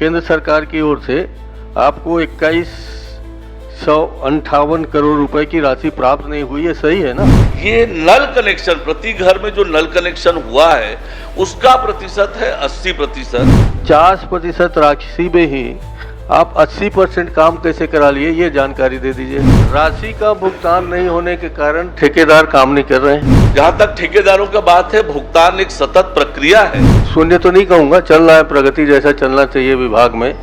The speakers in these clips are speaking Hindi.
केंद्र सरकार की ओर से आपको 2158 करोड़ रुपए की राशि प्राप्त नहीं हुई है, सही है ना? ये नल कनेक्शन, प्रति घर में जो नल कनेक्शन हुआ है उसका प्रतिशत है 80%। 50% राशि में ही आप 80% काम कैसे करा लिए, ये जानकारी दे दीजिए। राशि का भुगतान नहीं होने के कारण ठेकेदार काम नहीं कर रहे हैं। जहाँ तक ठेकेदारों का बात है, भुगतान एक सतत प्रक्रिया है। शून्य तो नहीं कहूँगा, चल रहा है प्रगति जैसा चलना चाहिए विभाग में,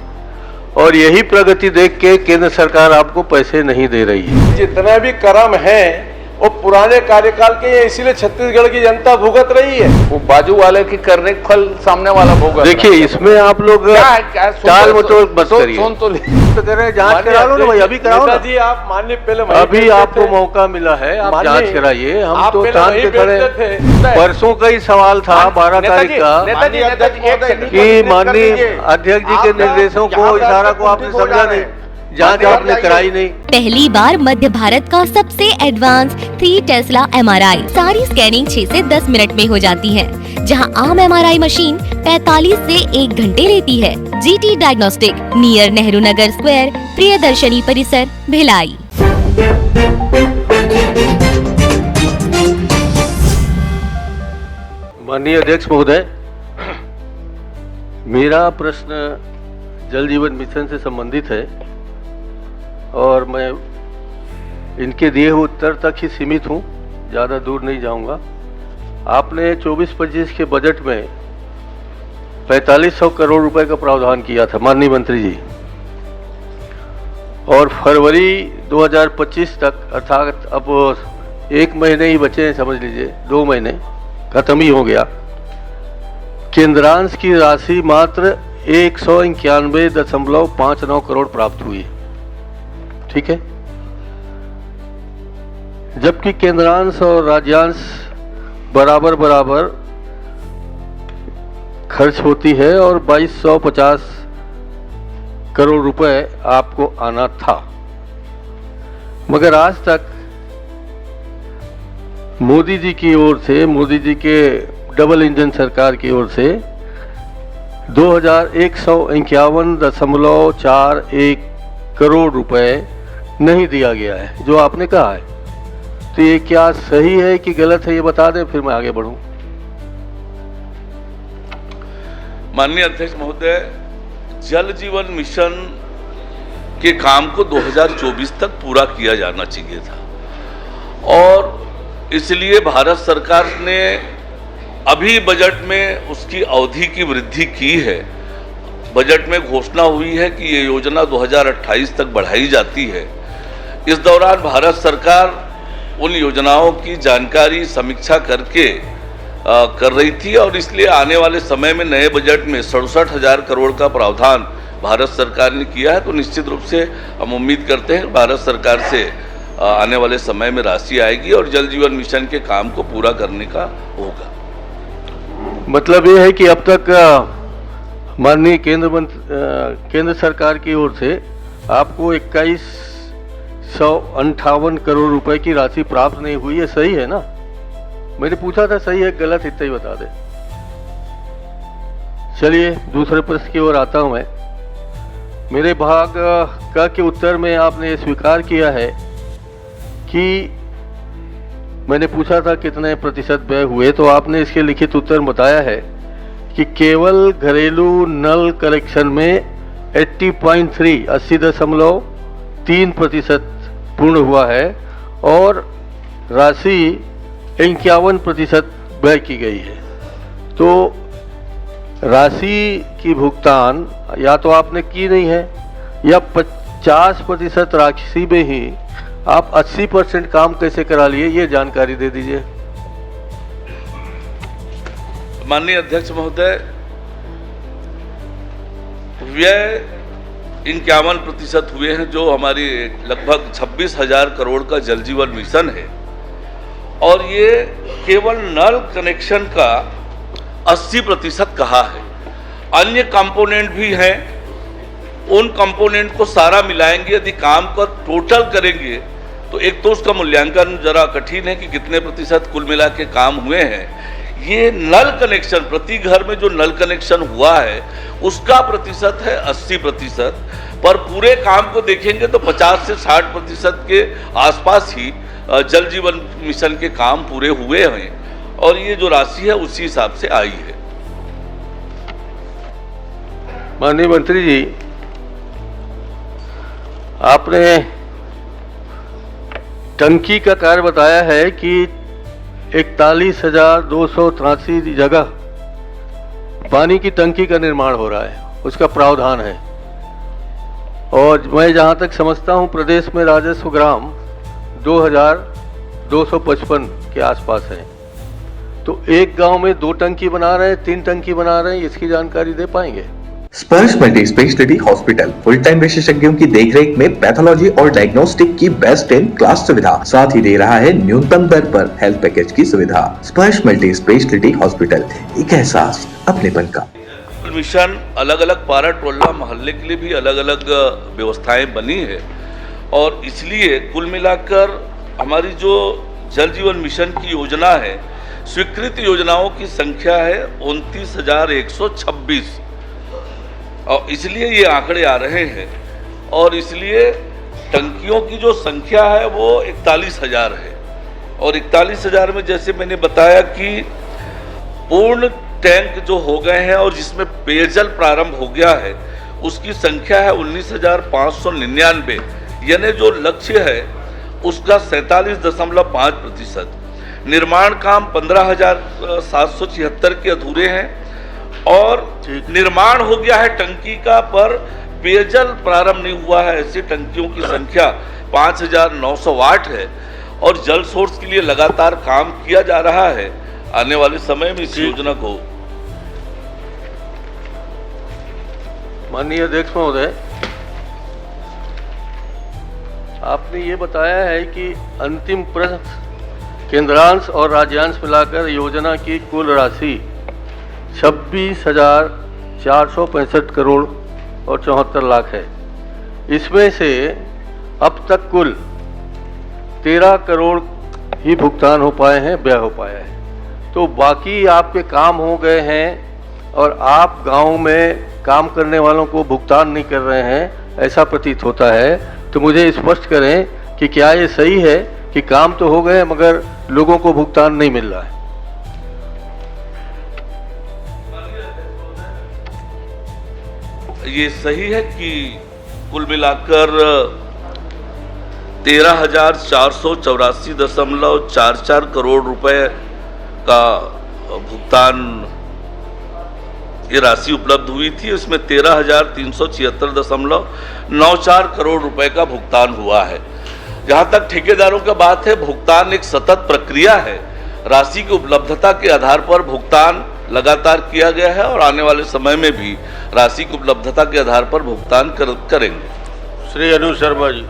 और यही प्रगति देख के केंद्र सरकार आपको पैसे नहीं दे रही है। जितना भी कर्म है वो पुराने कार्यकाल के, इसीलिए छत्तीसगढ़ की जनता भुगत रही है। वो बाजू वाले की करने के फल सामने वाला भोग। देखिए, इसमें आप लोग टाल मटोल मत करिए। तो कह रहे हैं जांच करा लो ना भाई, अभी कराओ ना जी। आप माननीय पहले अभी आपको मौका मिला है, आप जांच कराइए। हम तो तान के खड़े, परसों का ही सवाल था 12 तारीख का कि माननीय अध्यक्ष जी के निर्देशों को, इशारा को आपने समझा नहीं, जांच आपने कराई नहीं। पहली बार मध्य भारत का सबसे एडवांस 3 टेस्ला MRI। सारी स्कैनिंग 6 से 10 मिनट में हो जाती है, जहां आम MRI मशीन 45 से 1 घंटे लेती है। GT diagnostic, near Nehru Nagar square, Priyadarshini परिसर, भिलाई। माननीय अध्यक्ष महोदय, मेरा प्रश्न जल जीवन मिशन से संबंधित है और मैं इनके दिए हुए उत्तर तक ही सीमित हूँ, ज़्यादा दूर नहीं जाऊँगा। आपने 24-25 के बजट में 4500 करोड़ रुपए का प्रावधान किया था माननीय मंत्री जी, और फरवरी 2025 तक, अर्थात अब 1 महीने ही बचे हैं, समझ लीजिए 2 महीने खत्म ही हो गया। केंद्रांश की राशि मात्र 191.59 करोड़ प्राप्त हुई है, ठीक है, जबकि केंद्रांश और राज्यांश बराबर बराबर खर्च होती है और 2250 करोड़ रुपए आपको आना था। मगर आज तक मोदी जी की ओर से, मोदी जी के डबल इंजन सरकार की ओर से 2151.41 करोड़ रुपए नहीं दिया गया है, जो आपने कहा है। तो ये क्या सही है कि गलत है, ये बता दें, फिर मैं आगे बढ़ूं। माननीय अध्यक्ष महोदय, जल जीवन मिशन के काम को 2024 तक पूरा किया जाना चाहिए था, और इसलिए भारत सरकार ने अभी बजट में उसकी अवधि की वृद्धि की है। बजट में घोषणा हुई है कि ये योजना 2028 तक बढ़ाई जाती है। इस दौरान भारत सरकार उन योजनाओं की जानकारी, समीक्षा करके कर रही थी, और इसलिए आने वाले समय में नए बजट में 67,000 करोड़ का प्रावधान भारत सरकार ने किया है। तो निश्चित रूप से हम उम्मीद करते हैं भारत सरकार से आने वाले समय में राशि आएगी और जल जीवन मिशन के काम को पूरा करने का होगा। मतलब ये है कि अब तक माननीय केंद्र सरकार की ओर से आपको 2158 करोड़ रुपए की राशि प्राप्त नहीं हुई है, सही है ना? मैंने पूछा था सही है गलत, इतना ही बता दें। चलिए दूसरे प्रश्न की ओर आता हूं मैं। मेरे भाग का के उत्तर में आपने स्वीकार किया है कि मैंने पूछा था कितने प्रतिशत व्यय हुए, तो आपने इसके लिखित उत्तर बताया है कि केवल घरेलू नल कनेक्शन में 80.3% पूर्ण हुआ है और राशि 51% व्यय की गई है। तो राशि की भुगतान या तो आपने की नहीं है, या 50% राशि में ही आप 80% काम कैसे करा लिए, ये जानकारी दे दीजिए। माननीय अध्यक्ष महोदय, व्यय 51% हुए हैं, जो हमारी लगभग 26,000 करोड़ का जल जीवन मिशन है, और ये केवल नल कनेक्शन का 80% कहा है। अन्य कंपोनेंट भी हैं, उन कंपोनेंट को सारा मिलाएंगे, यदि काम का टोटल करेंगे तो एक तो उसका मूल्यांकन जरा कठिन है कि कितने प्रतिशत कुल मिला के काम हुए हैं। ये नल कनेक्शन, प्रति घर में जो नल कनेक्शन हुआ है उसका प्रतिशत है 80%, पर पूरे काम को देखेंगे तो 50 से 60% के आसपास ही जल जीवन मिशन के काम पूरे हुए हैं और ये जो राशि है उसी हिसाब से आई है। माननीय मंत्री जी, आपने टंकी का कार्य बताया है कि 41,283 जगह पानी की टंकी का निर्माण हो रहा है, उसका प्रावधान है। और मैं जहां तक समझता हूं प्रदेश में राजस्व ग्राम 2,255 के आसपास है। तो एक गांव में 2 टंकी बना रहे हैं, 3 टंकी बना रहे हैं, इसकी जानकारी दे पाएंगे? स्पर्श multi speciality hospital full time विशेषज्ञों की देखरेख में पैथोलॉजी और डायग्नोस्टिक की बेस्ट इन क्लास सुविधा, साथ ही दे रहा है न्यूनतम दर पर हेल्थ पैकेज की सुविधा। स्पर्श मल्टी स्पेशलिटी हॉस्पिटल, एक एहसास अपनेपन का। मिशन अलग अलग पारा टोला मोहल्ले के लिए भी अलग अलग व्यवस्थाएं बनी है और इसलिए कुल मिलाकर हमारी जो जल जीवन मिशन की योजना है, स्वीकृत योजनाओं की संख्या है 29,126 और इसलिए ये आंकड़े आ रहे हैं और इसलिए टंकियों की जो संख्या है वो 41,000 है और 41,000 में जैसे मैंने बताया कि पूर्ण टैंक जो हो गए हैं और जिसमें पेयजल प्रारंभ हो गया है उसकी संख्या है 19,599, यानी जो लक्ष्य है उसका 47.5%। निर्माण काम 15,776 के अधूरे हैं और निर्माण हो गया है टंकी का, पर पेयजल प्रारंभ नहीं हुआ है। ऐसी टंकियों की संख्या 5,908 है और जल सोर्स के लिए लगातार काम किया जा रहा है। आने वाले समय में इस योजना को। माननीय अध्यक्ष महोदय, आपने ये बताया है कि अंतिम प्रश्न केंद्रांश और राज्यांश मिलाकर योजना की कुल राशि 26,465 करोड़ और 74 लाख है। इसमें से अब तक कुल 13 करोड़ ही भुगतान हो पाए हैं, व्यय हो पाया है। तो बाकी आपके काम हो गए हैं और आप गांव में काम करने वालों को भुगतान नहीं कर रहे हैं, ऐसा प्रतीत होता है। तो मुझे स्पष्ट करें कि क्या ये सही है कि काम तो हो गए मगर लोगों को भुगतान नहीं मिल रहा है? ये सही है कि कुल मिलाकर 13,484.44 करोड़ रुपए का भुगतान ये राशि उपलब्ध हुई थी। इसमें 13,376.94 करोड़ रुपए का भुगतान हुआ है। जहां तक ठेकेदारों का बात है, भुगतान एक सतत प्रक्रिया है। राशि की उपलब्धता के आधार पर भुगतान लगातार किया गया है और आने वाले समय में भी राशि की उपलब्धता के आधार पर भुगतान करेंगे। श्री अनु शर्मा जी,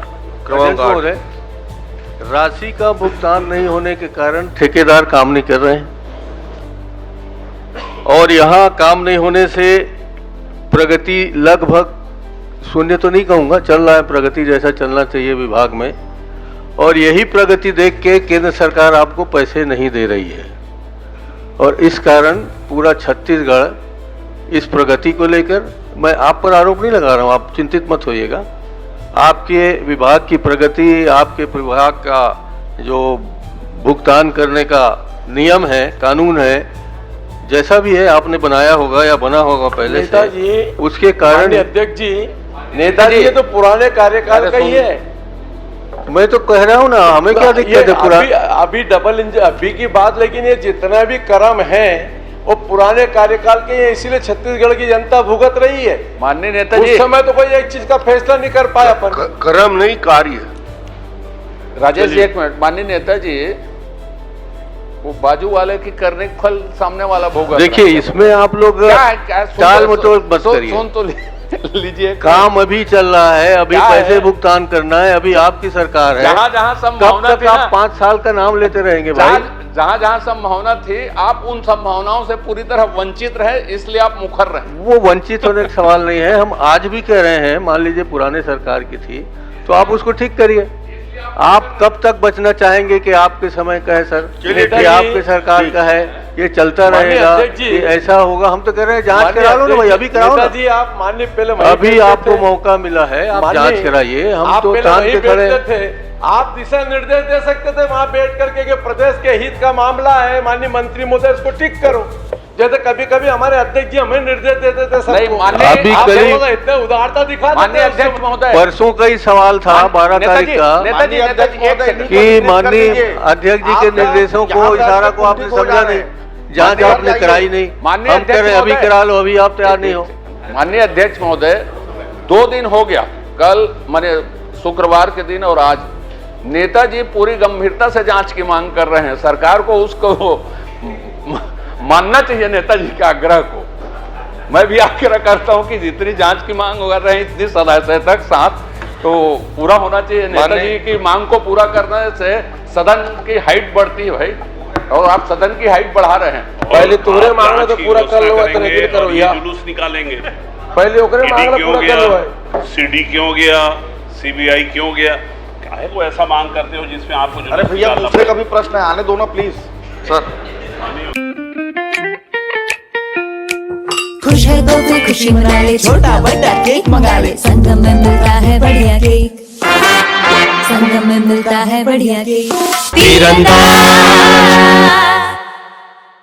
क्रमांक 8। राशि का भुगतान नहीं होने के कारण ठेकेदार काम नहीं कर रहे हैं और यहाँ काम नहीं होने से प्रगति लगभग शून्य तो नहीं कहूँगा, चल रहा है प्रगति जैसा चलना चाहिए विभाग में। और यही प्रगति देख के केंद्र सरकार आपको पैसे नहीं दे रही है और इस कारण पूरा छत्तीसगढ़ इस प्रगति को लेकर, मैं आप पर आरोप नहीं लगा रहा हूँ, आप चिंतित मत होइएगा। आपके विभाग की प्रगति, आपके विभाग का जो भुगतान करने का नियम है, कानून है, जैसा भी है आपने बनाया होगा या बना होगा पहले से, उसके कारण। अध्यक्ष जी, नेताजी ये तो पुराने कार्यकाल का ही है। मैं तो कह रहा हूँ ना, हमें क्या दिक्कत है? अभी डबल इंजन अभी की बात, लेकिन ये जितना भी कर्म है वो पुराने कार्यकाल के हैं, इसीलिए छत्तीसगढ़ की जनता भुगत रही है। माननीय नेताजी, उस समय तो कोई एक चीज का फैसला नहीं कर पाया अपन। कर्म नहीं, कार्य। राजेश जी एक मिनट। माननीय नेताजी, वो बाजू वाले की करने का फल सामने वाला भोग। देखिए, इसमें आप लोग टाल मटोल मत करिए। सुन तो लीजिए, काम अभी चल रहा है, अभी पैसे भुगतान करना है, अभी आपकी सरकार है। जहाँ संभावना थी, आप 5 साल का नाम लेते रहेंगे भाई। जहाँ संभावना थी, आप उन संभावनाओं से पूरी तरह वंचित रहे, इसलिए आप मुखर रहे। वो वंचित होने का सवाल नहीं है, हम आज भी कह रहे हैं, मान लीजिए पुराने सरकार की थी तो आप उसको ठीक करिए। आप कब तक बचना चाहेंगे कि आपके समय का है सर, कि आपके सरकार का है? ये चलता माननीय रहेगा, अध्यक्ष जी, ये ऐसा होगा, हम तो कह रहे हैं जांच माननीय करा लो ना भाई, अध्यक्ष अभी कराओ ना। नेताजी आप माननीय पहले वहीं अभी बैठते आपको थे। मौका मिला है, आप माननीय, जांच कराइए, हम आप तो पहले तान वहीं के खड़े बैठते थे, आप दिशा निर्देश दे सकते थे वहां बैठ करके कि प्रदेश के हित का मामला है, माननीय मंत्री महोदय इसको टिक करो। जैसे कभी कभी हमारे अध्यक्ष जी हमें निर्देश देते थे नहीं, सबको। माननीय- अभी आप करीब- लोग इतने उदारता दिखा माननीय देते हैं अध्यक्ष महोदय, परसों का ही सवाल था 12 तारीख का नेताजी एक सेकंड कि माननीय अध्यक्ष जी के निर्देशों को, इशारा को आपने समझा नहीं, जांच आपने कराई नहीं। माननीय हम कह रहे हैं अभी अध्यक्ष करा लो, अभी आप तैयार नहीं हो। माननीय अध्यक्ष महोदय, 2 दिन हो गया, कल माने शुक्रवार के दिन और आज नेताजी पूरी गंभीरता से जांच की मांग कर रहे हैं। सरकार को उसको मानना चाहिए नेताजी के आग्रह को। मैं भी आग्रह करता हूं कि जितनी जांच की मांग कर रहे हैं इतनी सदस्य तक साथ तो पूरा होना चाहिए। नेताजी की मांग को पूरा करने से सदन की हाइट बढ़ती है भाई, और आप सदन की हाइट बढ़ा रहे हैं। पहले तुम्हारे मांगना तो पूरा कर लो, इतना करेंगे करो और ये यार। जुलूस निकालेंगे। पहले ओकरे ईडी मांगना क्यों पूरा कर लो गया, भाई। सीडी क्यों गया, सीबीआई क्यों गया, काहे को ऐसा मांग करते हो जिसमें आपको जुलूस अरे भैया निकालना दूसरे का भी प्रश्न है, आने दो ना प्लीज। सर खुश है तो कोई खुशी मना ले, छोटा बड़ा केक मंगा ले, संगम में मिलता है बढ़िया केक, संगम में मिलता है बढ़िया केक। तिरंगा